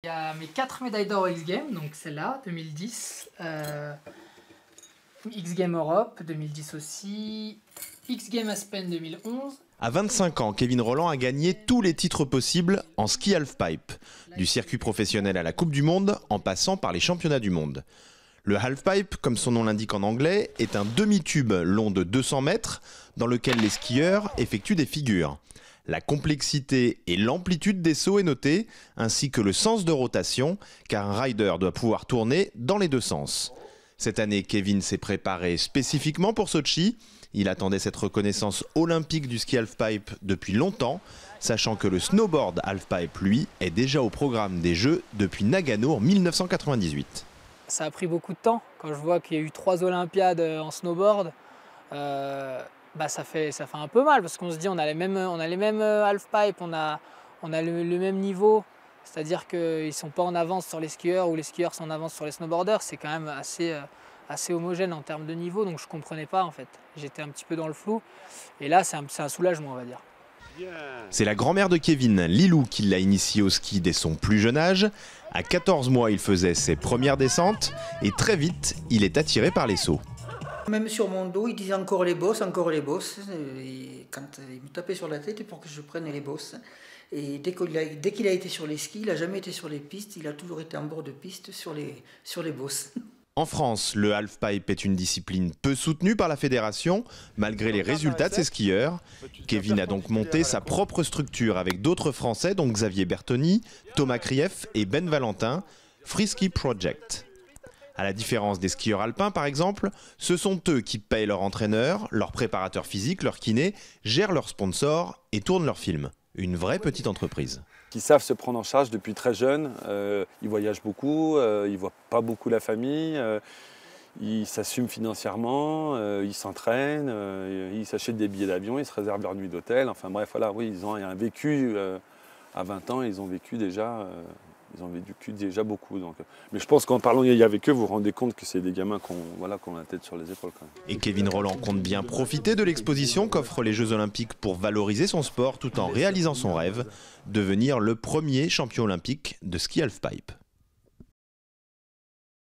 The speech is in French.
Il y a mes 4 médailles d'or aux X-Games, donc celle-là, 2010, X-Games Europe, 2010 aussi, X-Games Aspen 2011. À 25 ans, Kevin Rolland a gagné tous les titres possibles en ski halfpipe, du circuit professionnel à la Coupe du Monde, en passant par les championnats du monde. Le halfpipe, comme son nom l'indique en anglais, est un demi-tube long de 200 mètres dans lequel les skieurs effectuent des figures. La complexité et l'amplitude des sauts est notée, ainsi que le sens de rotation, car un rider doit pouvoir tourner dans les deux sens. Cette année, Kevin s'est préparé spécifiquement pour Sotchi. Il attendait cette reconnaissance olympique du ski halfpipe depuis longtemps, sachant que le snowboard halfpipe, lui, est déjà au programme des Jeux depuis Nagano en 1998. Ça a pris beaucoup de temps. Quand je vois qu'il y a eu 3 Olympiades en snowboard, ça fait un peu mal parce qu'on se dit on a les mêmes halfpipe, on a le même niveau. C'est-à-dire qu'ils ne sont pas en avance sur les skieurs ou les skieurs sont en avance sur les snowboarders. C'est quand même assez homogène en termes de niveau, donc je ne comprenais pas en fait. J'étais un petit peu dans le flou. Et là, c'est un soulagement, on va dire. C'est la grand-mère de Kevin, Lilou, qui l'a initié au ski dès son plus jeune âge. À 14 mois, il faisait ses premières descentes et très vite, il est attiré par les sauts. Même sur mon dos, il disait encore les bosses, encore les bosses. Et quand il me tapait sur la tête pour que je prenne les bosses. Et dès qu'il a été sur les skis, il n'a jamais été sur les pistes, il a toujours été en bord de piste sur les bosses. En France, le halfpipe est une discipline peu soutenue par la fédération, malgré les résultats de ses skieurs. Kevin a donc monté sa propre structure avec d'autres Français, dont Xavier Bertoni, Thomas Krief et Ben Valentin, Freeski Project. À la différence des skieurs alpins par exemple, ce sont eux qui payent leur entraîneur, leur préparateur physique, leur kiné, gèrent leurs sponsors et tournent leurs films. Une vraie petite entreprise. Qui savent se prendre en charge depuis très jeune. Ils voyagent beaucoup, ils ne voient pas beaucoup la famille, ils s'assument financièrement, ils s'entraînent, ils s'achètent des billets d'avion, ils se réservent leur nuit d'hôtel. Enfin bref, voilà, oui, ils ont un vécu à 20 ans, ils ont vécu déjà beaucoup. Donc. Mais je pense qu'en parlant avec eux, vous vous rendez compte que c'est des gamins qui ont la tête sur les épaules. Quand même. Et Kevin Rolland compte bien profiter de l'exposition qu'offrent les Jeux Olympiques pour valoriser son sport tout en réalisant son rêve, devenir le premier champion olympique de ski halfpipe.